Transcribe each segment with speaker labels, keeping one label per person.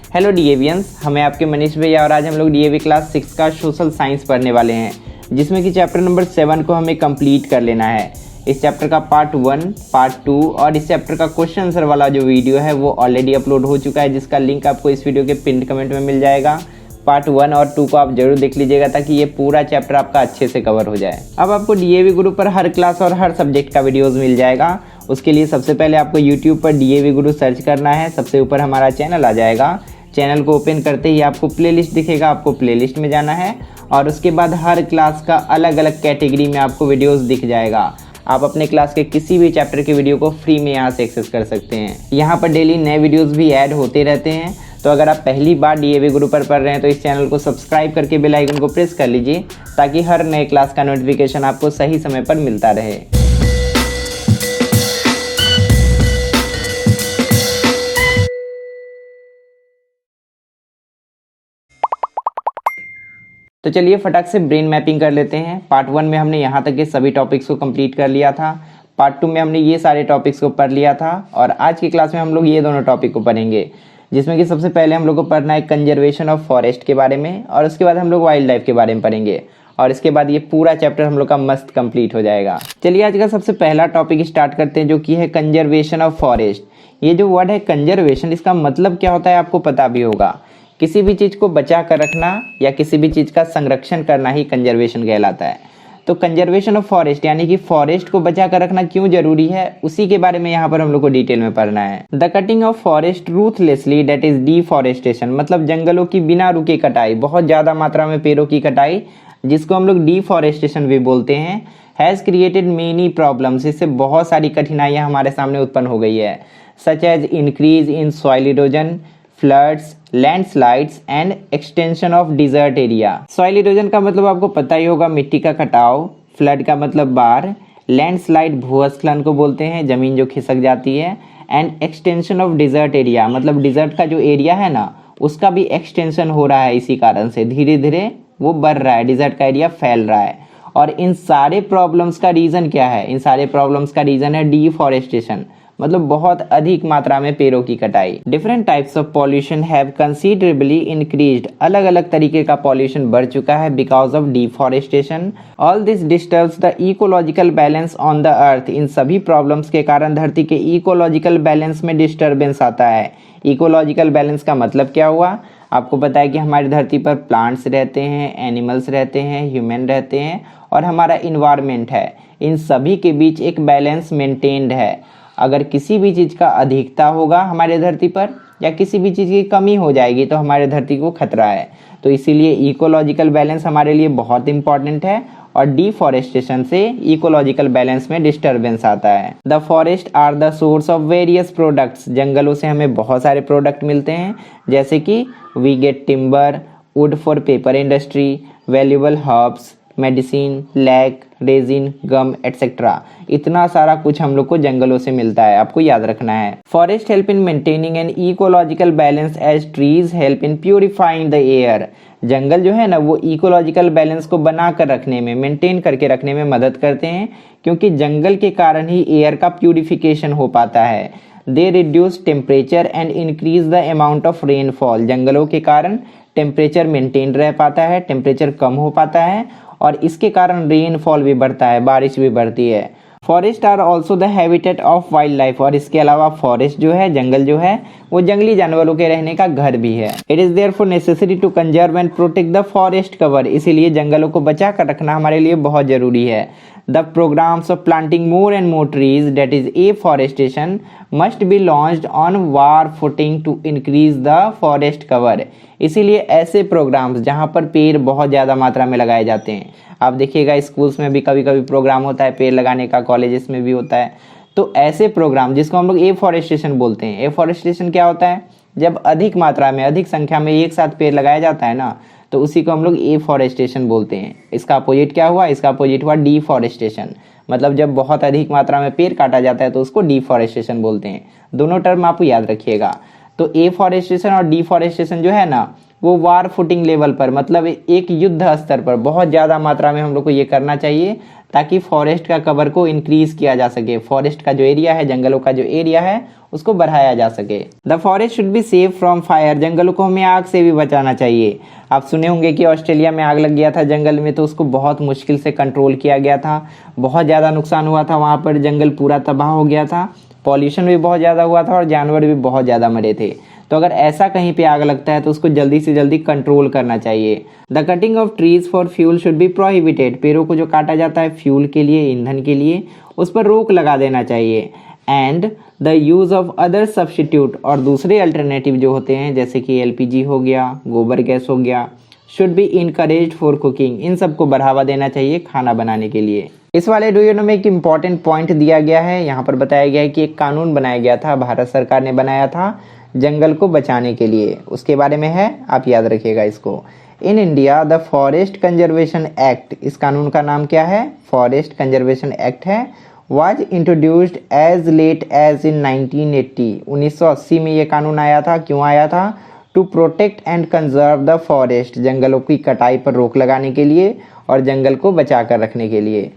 Speaker 1: Hello डीएवियंस, हमें आपके मनीष भैया और आज हम लोग डीएवी क्लास 6 का सोशल साइंस पढ़ने वाले हैं, जिसमें कि चैप्टर नंबर 7 को हमें कंप्लीट कर लेना है। इस चैप्टर का पार्ट 1, पार्ट 2 और इस चैप्टर का क्वेश्चन आंसर वाला जो वीडियो है वो ऑलरेडी अपलोड हो चुका है, जिसका लिंक आपको इस वीडियो के पिन कमेंट में मिल जाएगा। पार्ट 1 और 2 को आप जरूर देख लीजिएगा ताकि ये पूरा चैप्टर आपका अच्छे से कवर हो जाए। अब आपको डीएवी गुरु पर हर क्लास और हर सब्जेक्ट का वीडियोस मिल जाएगा। उसके लिए सबसे पहले आपको यूट्यूब पर डीएवी गुरु सर्च करना है। सबसे ऊपर हमारा चैनल आ जाएगा। चैनल को ओपन करते ही आपको प्लेलिस्ट दिखेगा, आपको प्लेलिस्ट में जाना है और उसके बाद हर क्लास का अलग अलग कैटेगरी में आपको वीडियोस दिख जाएगा। आप अपने क्लास के किसी भी चैप्टर के वीडियो को फ्री में यहाँ से एक्सेस कर सकते हैं। यहाँ पर डेली नए वीडियोस भी ऐड होते रहते हैं। तो अगर आप पहली बार डीएवी गुरु पर पढ़ रहे हैं तो इस चैनल को सब्सक्राइब करके बेल आइकन को प्रेस कर लीजिए ताकि हर नए क्लास का नोटिफिकेशन आपको सही समय पर मिलता रहे। तो चलिए फटाक से ब्रेन मैपिंग कर लेते हैं। पार्ट 1 में हमने यहाँ तक के सभी टॉपिक्स को कंप्लीट कर लिया था। पार्ट 2 में हमने ये सारे टॉपिक्स को पढ़ लिया था और आज की क्लास में हम लोग ये दोनों टॉपिक को पढ़ेंगे, जिसमें कि सबसे पहले हम लोग को पढ़ना है कंजर्वेशन ऑफ फॉरेस्ट के बारे में और उसके बाद हम लोग वाइल्ड लाइफ के बारे में पढ़ेंगे और इसके बाद ये पूरा चैप्टर हम लोग का मस्त कंप्लीट हो जाएगा। चलिए आज का सबसे पहला टॉपिक स्टार्ट करते हैं, जो कि है कंजर्वेशन ऑफ फॉरेस्ट। ये जो वर्ड है कंजर्वेशन, इसका मतलब क्या होता है आपको पता भी होगा। किसी भी चीज़ को बचा कर रखना या किसी भी चीज़ का संरक्षण करना ही कंजर्वेशन कहलाता है। तो कंजर्वेशन ऑफ फॉरेस्ट यानी कि फॉरेस्ट को बचा कर रखना क्यों जरूरी है, उसी के बारे में यहाँ पर हम लोग को डिटेल में पढ़ना है। The cutting of forest ruthlessly, that is deforestation, मतलब जंगलों की बिना रुके कटाई, बहुत ज़्यादा मात्रा में पेड़ों की कटाई, जिसको हम लोग डिफॉरेस्टेशन भी बोलते हैं, हैज़ क्रिएटेड मेनी प्रॉब्लम्स। इससे बहुत सारी कठिनाइयाँ हमारे सामने उत्पन्न हो गई है, such as increase in soil erosion, floods, landslides and extension of desert area. Soil erosion का मतलब आपको पता ही होगा, मिट्टी का कटाव। फ्लड का मतलब बाढ़। लैंडस्लाइड भूस्खलन को बोलते हैं, जमीन जो खिसक जाती है। And extension of desert area, मतलब डिजर्ट का जो एरिया है ना, उसका भी एक्सटेंशन हो रहा है। इसी कारण से धीरे धीरे वो बढ़ रहा है, डिजर्ट का एरिया फैल रहा है। और इन सारे प्रॉब्लम्स का रीज़न क्या है? इन सारे प्रॉब्लम्स का रीज़न है डिफॉरेस्टेशन, मतलब बहुत अधिक मात्रा में पेड़ों की कटाई। Different types of pollution have considerably increased, अलग अलग तरीके का पॉल्यूशन बढ़ चुका है because of deforestation. All this disturbs the ecological balance on the earth. इन सभी प्रॉब्लम्स के कारण धरती के इकोलॉजिकल बैलेंस में डिस्टर्बेंस आता है। इकोलॉजिकल बैलेंस का मतलब क्या हुआ? आपको पता है कि हमारी धरती पर प्लांट्स रहते हैं, एनिमल्स रहते हैं, ह्यूमन रहते हैं और हमारा इन्वायरमेंट है। इन सभी के बीच एक बैलेंस मेंटेन्ड है। अगर किसी भी चीज़ का अधिकता होगा हमारे धरती पर या किसी भी चीज़ की कमी हो जाएगी तो हमारे धरती को खतरा है। तो इसीलिए इकोलॉजिकल बैलेंस हमारे लिए बहुत इंपॉर्टेंट है और डिफॉरेस्टेशन से इकोलॉजिकल बैलेंस में डिस्टर्बेंस आता है। The forest are the source of various products. जंगलों से हमें बहुत सारे प्रोडक्ट मिलते हैं, जैसे कि we get timber, wood for paper industry, valuable herbs, medicine, lac, resin, gum etcetera. इतना सारा कुछ हम लोग को जंगलों से मिलता है, आपको याद रखना है। Forest help in maintaining an ecological balance as trees help in purifying the air. जंगल जो है ना, वो इकोलॉजिकल बैलेंस को बना कर रखने में, मेंटेन करके रखने में मदद करते हैं, क्योंकि जंगल के कारण ही एयर का प्यूरिफिकेशन हो पाता है। They reduce temperature and increase the amount of rainfall. जंगलों के कारण टेम्परेचर मेंटेन रह पाता है, टेम्परेचर कम हो पाता है और इसके कारण रेनफॉल भी बढ़ता है, बारिश भी बढ़ती है। Forest are also the habitat of wildlife. और इसके अलावा फॉरेस्ट जो है, जंगल जो है, वो जंगली जानवरों के रहने का घर भी है। It is therefore necessary to conserve and protect the forest cover. इसीलिए जंगलों को बचा कर रखना हमारे लिए बहुत ज़रूरी है। The programmes of planting more and more trees, that is afforestation, must be launched on war footing to increase the forest cover. इसीलिए ऐसे प्रोग्राम्स जहाँ पर पेड़ बहुत ज़्यादा मात्रा में लगाए जाते हैं, आप देखिएगा स्कूल्स में भी कभी कभी प्रोग्राम होता है पेड़ लगाने का, कॉलेजेस में भी होता है। तो ऐसे प्रोग्राम जिसको हम लोग एफॉरेस्टेशन बोलते हैं। एफॉरेस्टेशन क्या होता है? जब अधिक मात्रा में, अधिक संख्या में एक साथ पेड़ लगाया जाता है ना, तो उसी को हम लोग एफॉरेस्टेशन बोलते हैं। इसका अपोजिट क्या हुआ? इसका अपोजिट हुआ डिफॉरेस्टेशन। मतलब जब बहुत अधिक मात्रा में पेड़ काटा जाता है तो उसको डिफॉरेस्टेशन बोलते हैं। दोनों टर्म आप याद रखिएगा। तो एफॉरेस्टेशन और डिफॉरेस्टेशन जो है ना, वो वार फुटिंग लेवल पर, मतलब एक युद्ध स्तर पर बहुत ज़्यादा मात्रा में हम लोग को ये करना चाहिए, ताकि फॉरेस्ट का कवर को इंक्रीज किया जा सके। फॉरेस्ट का जो एरिया है, जंगलों का जो एरिया है, उसको बढ़ाया जा सके। The forest should be safe from fire, जंगलों को हमें आग से भी बचाना चाहिए। आप सुने होंगे कि ऑस्ट्रेलिया में आग लग गया था जंगल में, तो उसको बहुत मुश्किल से कंट्रोल किया गया था। बहुत ज़्यादा नुकसान हुआ था वहाँ पर, जंगल पूरा तबाह हो गया था, पॉल्यूशन भी बहुत ज़्यादा हुआ था और जानवर भी बहुत ज़्यादा मरे थे। तो अगर ऐसा कहीं पे आग लगता है तो उसको जल्दी से जल्दी कंट्रोल करना चाहिए। The cutting of trees for fuel should be prohibited, पेड़ों को जो काटा जाता है फ्यूल के लिए, ईंधन के लिए, उस पर रोक लगा देना चाहिए। And the use of other substitute, और दूसरे अल्टरनेटिव जो होते हैं जैसे कि एलपीजी हो गया, गोबर गैस हो गया, should be encouraged for cooking, इन सबको बढ़ावा देना चाहिए खाना बनाने के लिए। इस वाले डू यू नो में एक इम्पॉर्टेंट पॉइंट दिया गया है। यहाँ पर बताया गया है कि एक कानून बनाया गया था, भारत सरकार ने बनाया था जंगल को बचाने के लिए। उसके बारे में है, आप याद रखिएगा इसको। In India the forest conservation act, इस कानून का नाम क्या है? फॉरेस्ट कंजर्वेशन एक्ट है। Was introduced as late as in 1980, 1980 में ये कानून आया था। क्यों आया था? To protect and conserve the forest, जंगलों की कटाई पर रोक लगाने के लिए और जंगल को बचा कर रखने के लिए।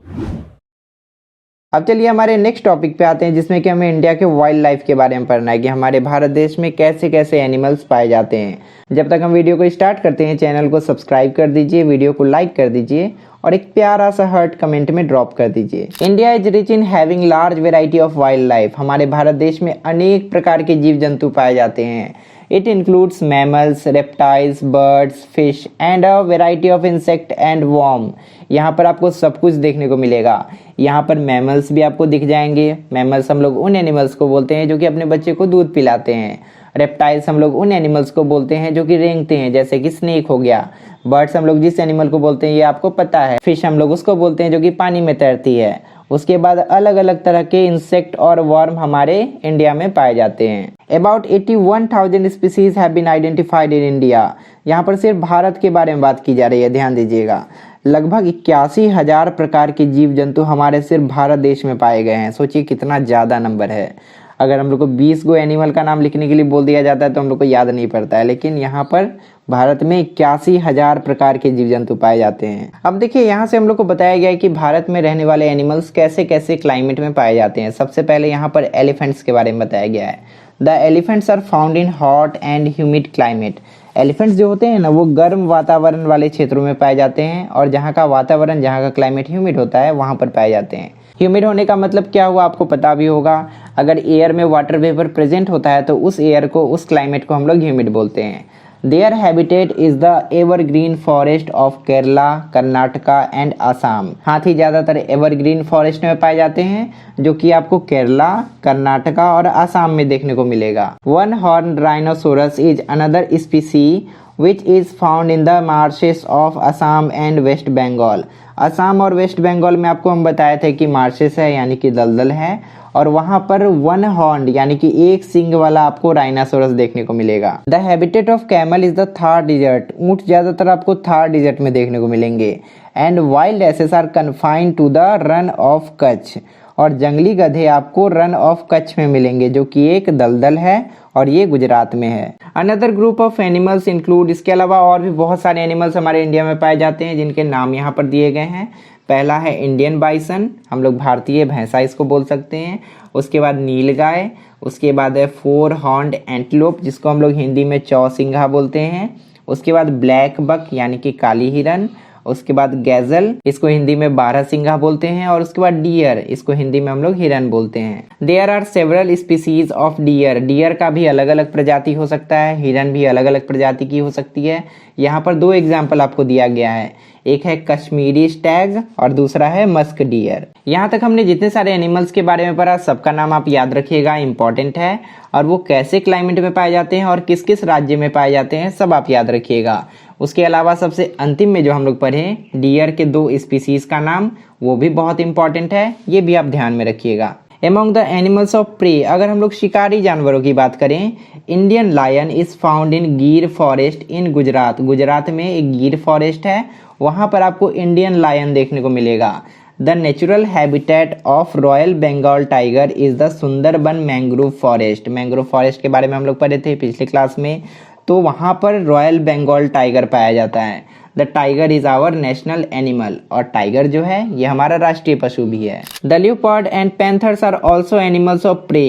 Speaker 1: अब चलिए हमारे नेक्स्ट टॉपिक पे आते हैं, जिसमें कि हमें इंडिया के वाइल्ड लाइफ के बारे में पढ़ना है कि हमारे भारत देश में कैसे कैसे एनिमल्स पाए जाते हैं। जब तक हम वीडियो को स्टार्ट करते हैं, चैनल को सब्सक्राइब कर दीजिए, वीडियो को लाइक कर दीजिए और एक प्यारा सा हार्ट कमेंट में ड्रॉप कर दीजिए। India is rich in having large variety of wildlife, हमारे भारत देश में अनेक प्रकार के जीव जंतु पाए जाते हैं। It includes mammals, reptiles, birds, fish and a variety of insect and worm. यहाँ पर आपको सब कुछ देखने को मिलेगा। यहाँ पर मैमल्स भी आपको दिख जाएंगे। मैमल्स हम लोग उन एनिमल्स को बोलते हैं जो कि अपने बच्चे को दूध पिलाते हैं। रेप्टाइल्स हम लोग उन एनिमल्स को बोलते हैं जो कि रेंगते हैं, जैसे कि स्नेक हो गया। बर्ड्स हम लोग जिस एनिमल को बोलते हैं ये आपको पता है। फिश हम लोग उसको बोलते हैं जो कि पानी में तैरती है। उसके बाद अलग अलग तरह के इंसेक्ट और वर्म हमारे इंडिया में पाए जाते हैं। About 81,000 species have been identified in India. यहाँ पर सिर्फ भारत के बारे में बात की जा रही है, ध्यान दीजिएगा। लगभग 81,000 प्रकार के जीव जंतु हमारे सिर्फ भारत देश में पाए गए हैं। सोचिए कितना ज़्यादा नंबर है। अगर हम लोग को 20 गो एनिमल का नाम लिखने के लिए बोल दिया जाता है तो हम लोग को याद नहीं पड़ता है, लेकिन यहाँ पर भारत में 81,000 प्रकार के जीव जंतु पाए जाते हैं। अब देखिए यहाँ से हम लोग को बताया गया है कि भारत में रहने वाले एनिमल्स कैसे कैसे क्लाइमेट में पाए जाते हैं। सबसे पहले यहाँ पर एलिफेंट्स के बारे में बताया गया है। The elephants are found in hot and humid climate. Elephants जो होते हैं ना, वो गर्म वातावरण वाले क्षेत्रों में पाए जाते हैं और जहाँ का वातावरण, जहाँ का क्लाइमेट ह्यूमिड होता है वहाँ पर पाए जाते हैं। ह्यूमिड होने का मतलब क्या हुआ आपको पता भी होगा। अगर एयर में वाटर वेपर प्रेजेंट होता है तो उस एयर को, उस क्लाइमेट को हम लोग ह्यूमिड बोलते हैं। Their habitat is the evergreen forest of Kerala, Karnataka and Assam. हाथी ज़्यादातर एवरग्रीन फॉरेस्ट में पाए जाते हैं जो कि आपको केरला, कर्नाटका और आसाम में देखने को मिलेगा। One horn rhinoceros is another species which is found in the marshes of Assam and West Bengal. Assam और वेस्ट बंगाल में आपको हम बताए थे कि मार्शेस है यानी कि दलदल है, और वहां पर वन हॉर्न यानी कि एक सिंग वाला आपको राइनासोरस देखने को मिलेगा। The habitat of camel is the Thar desert. ऊंट ज्यादातर आपको थार डिजर्ट में देखने को मिलेंगे। And wild asses are confined to the Rann of Kutch. और जंगली गधे आपको रन ऑफ कच्छ में मिलेंगे जो कि एक दलदल है और ये गुजरात में है। Another group of animals include, इसके अलावा और भी बहुत सारे एनिमल्स हमारे इंडिया में पाए जाते हैं जिनके नाम यहाँ पर दिए गए हैं। पहला है इंडियन बाइसन, हम लोग भारतीय भैंसा इसको बोल सकते हैं। उसके बाद नीलगाय, उसके बाद है फोर हॉर्न्ड एंटीलोप जिसको हम लोग हिंदी में चौसिंघा बोलते हैं। उसके बाद ब्लैक बक यानी कि काली हिरन। उसके बाद गैजल, इसको हिंदी में बारहसिंघा बोलते हैं। और उसके बाद डियर, इसको हिंदी में हम लोग हिरन बोलते हैं। There are several species of deer. Deer का भी अलग अलग प्रजाति हो सकता है, हिरन भी अलग अलग प्रजाति की हो सकती है। यहाँ पर दो एग्जाम्पल आपको दिया गया है, एक है कश्मीरी स्टैग और दूसरा है मस्क डियर। यहाँ तक हमने जितने सारे एनिमल्स के बारे में पढ़ा सबका नाम आप याद रखिएगा, इंपॉर्टेंट है। और वो कैसे क्लाइमेट में पाए जाते हैं और किस किस राज्य में पाए जाते हैं सब आप याद रखिएगा। उसके अलावा सबसे अंतिम में जो हम लोग पढ़े डियर के दो स्पीसीज का नाम, वो भी बहुत इंपॉर्टेंट है, ये भी आप ध्यान में रखिएगा। Among the animals of prey, अगर हम लोग शिकारी जानवरों की बात करें, Indian lion is found in Gir forest इन गुजरात। गुजरात में एक गिर फॉरेस्ट है, वहाँ पर आपको इंडियन लायन देखने को मिलेगा। The natural habitat of royal Bengal tiger is the Sundarban mangrove forest. Mangrove forest के बारे में हम लोग पढ़े थे पिछले क्लास में, तो वहाँ पर रॉयल बंगाल टाइगर पाया जाता है। The tiger is our national animal, और टाइगर जो है ये हमारा राष्ट्रीय पशु भी है। The leopard and panthers are also animals of prey.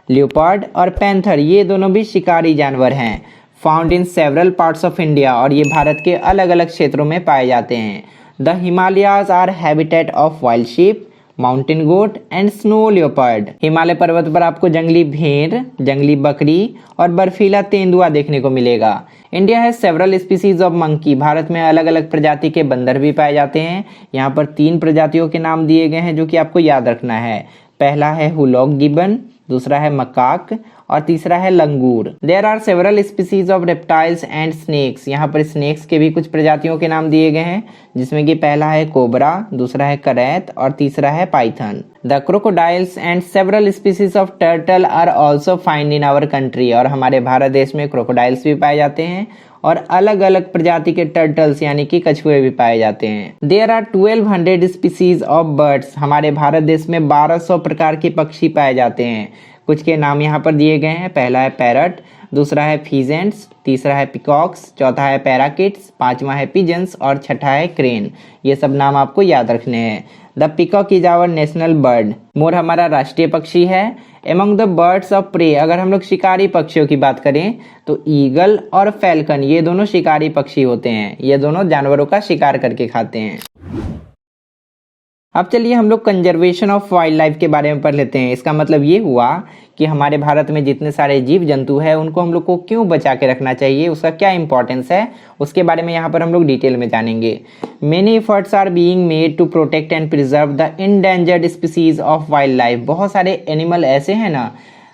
Speaker 1: Leopard और पैंथर ये दोनों भी शिकारी जानवर हैं। Found in several parts of India, और ये भारत के अलग अलग क्षेत्रों में पाए जाते हैं। The Himalayas are habitat of wild sheep, mountain goat and snow leopard. Himalaya पर्वत पर आपको जंगली भेड़, जंगली बकरी और बर्फीला तेंदुआ देखने को मिलेगा। इंडिया है several species of monkey. Bharat में अलग अलग प्रजाति के बंदर भी पाए जाते हैं। यहाँ पर 3 प्रजातियों के नाम दिए गए हैं जो कि आपको याद रखना है। पहला है हुलॉक गिबन, दूसरा है मकाक और तीसरा है लंगूर। There are several species of reptiles and snakes. यहाँ पर स्नेक्स के भी कुछ प्रजातियों के नाम दिए गए हैं, जिसमें कि पहला है कोबरा, दूसरा है करैत और तीसरा है python. The crocodiles and several species of turtle are also find in our country. और हमारे भारत देश में क्रोकोडाइल्स भी पाए जाते हैं और अलग अलग प्रजाति के टर्टल्स यानी कि कछुए भी पाए जाते हैं। There are 1200 species of birds. हमारे भारत देश में 1200 प्रकार के पक्षी पाए जाते हैं। कुछ के नाम यहाँ पर दिए गए हैं। पहला है पैरट, दूसरा है फीजेंट्स, तीसरा है पिकॉक्स, चौथा है पैराकिट्स, पांचवा है पिजन्स और छठा है क्रेन। ये सब नाम आपको याद रखने हैं। The peacock is our national bird. मोर हमारा राष्ट्रीय पक्षी है। Among the birds of prey, अगर हम लोग शिकारी पक्षियों की बात करें तो ईगल और फैल्कन ये दोनों शिकारी पक्षी होते हैं। ये दोनों जानवरों का शिकार करके खाते हैं। अब चलिए हम लोग कंजर्वेशन ऑफ वाइल्ड लाइफ के बारे में पढ़ लेते हैं। इसका मतलब ये हुआ कि हमारे भारत में जितने सारे जीव जंतु हैं उनको हम लोग को क्यों बचा के रखना चाहिए, उसका क्या इंपॉर्टेंस है, उसके बारे में यहाँ पर हम लोग डिटेल में जानेंगे। Many efforts are being made to protect and preserve the endangered species of wildlife. बहुत सारे एनिमल ऐसे हैं ना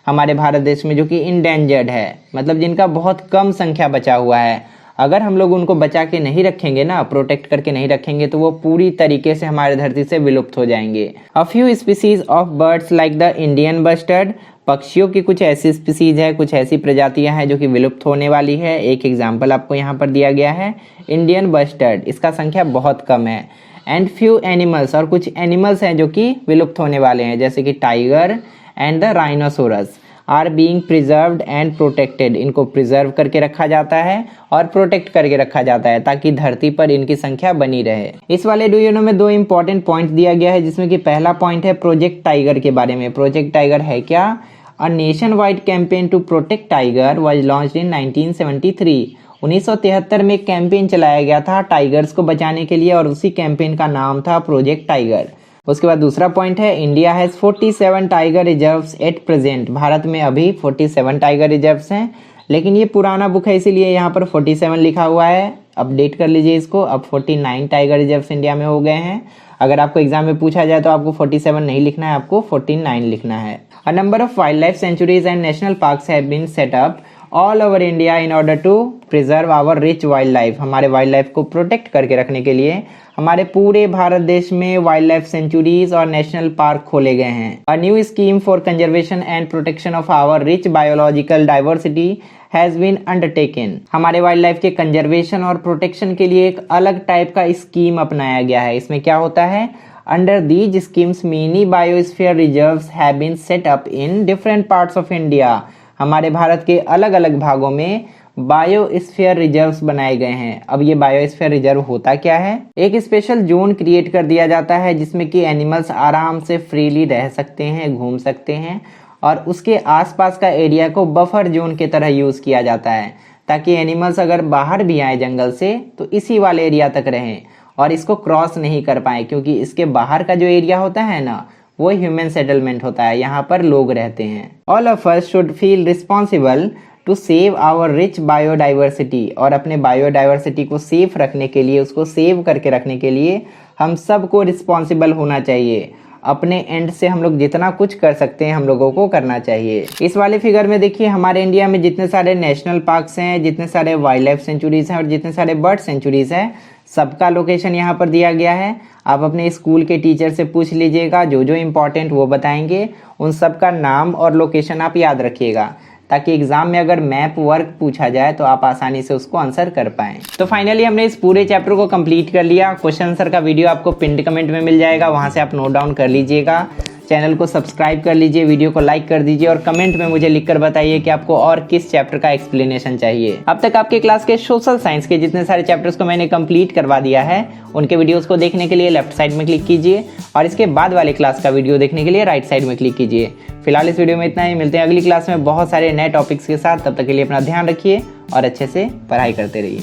Speaker 1: हमारे भारत देश में जो कि इंडेंजर्ड है, मतलब जिनका बहुत कम संख्या बचा हुआ है। अगर हम लोग उनको बचा के नहीं रखेंगे ना, प्रोटेक्ट करके नहीं रखेंगे, तो वो पूरी तरीके से हमारे धरती से विलुप्त हो जाएंगे। A few species of birds like the Indian bustard. पक्षियों की कुछ ऐसी स्पीसीज है, कुछ ऐसी प्रजातियां हैं जो कि विलुप्त होने वाली है। एक एग्जाम्पल आपको यहाँ पर दिया गया है, इंडियन बस्टर्ड। इसका संख्या बहुत कम है। एंड फ्यू एनिमल्स, और कुछ एनिमल्स हैं जो कि विलुप्त होने वाले हैं, जैसे कि tiger and the rhinoceros are being preserved and protected. इनको प्रिजर्व करके रखा जाता है और प्रोटेक्ट करके रखा जाता है ताकि धरती पर इनकी संख्या बनी रहे। इस वाले डू यू नो में 2 इंपॉर्टेंट पॉइंट दिया गया है, जिसमें कि पहला पॉइंट है प्रोजेक्ट टाइगर के बारे में। प्रोजेक्ट टाइगर है क्या? A nationwide campaign to protect tiger was launched in 1973। 1973 में एक कैंपेन चलाया गया था टाइगर्स को बचाने के लिए, और उसी कैंपेन का नाम था प्रोजेक्ट टाइगर। उसके बाद दूसरा पॉइंट है India has 47 tiger reserves at present. Bharat में अभी 47 टाइगर रिजर्व्स हैं, लेकिन ये पुराना बुक है इसीलिए यहाँ पर 47 लिखा हुआ है। अपडेट कर लीजिए इसको, अब 49 टाइगर रिजर्व्स इंडिया में हो गए हैं। अगर आपको एग्जाम में पूछा जाए तो आपको 47 नहीं लिखना है, आपको 49 लिखना है। A number of wildlife sanctuaries and national parks have been set up all over India in order to preserve our rich wildlife. हमारे वाइल्ड लाइफ को प्रोटेक्ट करके रखने के लिए हमारे पूरे भारत देश में वाइल्ड लाइफ सेंचुरीज और नेशनल पार्क खोले गए हैं। A new scheme for conservation and protection of our rich biological diversity has been undertaken. हमारे वाइल्ड लाइफ के कंजर्वेशन और प्रोटेक्शन के लिए एक अलग टाइप का स्कीम अपनाया गया है। इसमें क्या होता है, under these schemes many biosphere reserves have been set up in different parts of India. हमारे भारत के अलग अलग भागों में बायोस्फीयर रिजर्व्स बनाए गए हैं। अब ये बायोस्फीयर रिजर्व होता क्या है, एक स्पेशल जोन क्रिएट कर दिया जाता है जिसमें कि एनिमल्स आराम से फ्रीली रह सकते हैं, घूम सकते हैं, और उसके आसपास का एरिया को बफर जोन की तरह यूज किया जाता है ताकि एनिमल्स अगर बाहर भी आए जंगल से तो इसी वाले एरिया तक रहें और इसको क्रॉस नहीं कर पाए, क्योंकि इसके बाहर का जो एरिया होता है ना वो ह्यूमन सेटलमेंट होता है, यहाँ पर लोग रहते हैं। All of us should feel responsible to save our rich biodiversity. और अपने बायोडाइवर्सिटी को सेफ रखने के लिए, उसको सेव करके रखने के लिए हम सबको रिस्पॉन्सिबल होना चाहिए। अपने एंड से हम लोग जितना कुछ कर सकते हैं हम लोगों को करना चाहिए। इस वाले फिगर में देखिए हमारे इंडिया में जितने सारे नेशनल पार्क्स हैं, जितने सारे वाइल्ड लाइफ सेंचुरीज हैं और जितने सारे बर्ड सेंचुरीज हैं, सबका लोकेशन यहाँ पर दिया गया है। आप अपने स्कूल के टीचर से पूछ लीजिएगा, जो जो इम्पोर्टेंट वो बताएंगे, उन सब का नाम और लोकेशन आप याद रखिएगा ताकि एग्जाम में अगर मैप वर्क पूछा जाए तो आप आसानी से उसको आंसर कर पाएं। तो फाइनली हमने इस पूरे चैप्टर को कंप्लीट कर लिया। क्वेश्चन आंसर का वीडियो आपको पिन्ड कमेंट में मिल जाएगा, वहां से आप नोट डाउन कर लीजिएगा। चैनल को सब्सक्राइब कर लीजिए, वीडियो को लाइक कर दीजिए और कमेंट में मुझे लिखकर बताइए कि आपको और किस चैप्टर का एक्सप्लेनेशन चाहिए। अब तक आपके क्लास के सोशल साइंस के जितने सारे चैप्टर्स को मैंने कंप्लीट करवा दिया है, उनके वीडियोस को देखने के लिए लेफ्ट साइड में क्लिक कीजिए और इसके बाद वाले क्लास का वीडियो देखने के लिए राइट साइड में क्लिक कीजिए। फिलहाल इस वीडियो में इतना ही, मिलते हैं अगली क्लास में बहुत सारे नए टॉपिक्स के साथ। तब तक के लिए अपना ध्यान रखिए और अच्छे से पढ़ाई करते रहिए।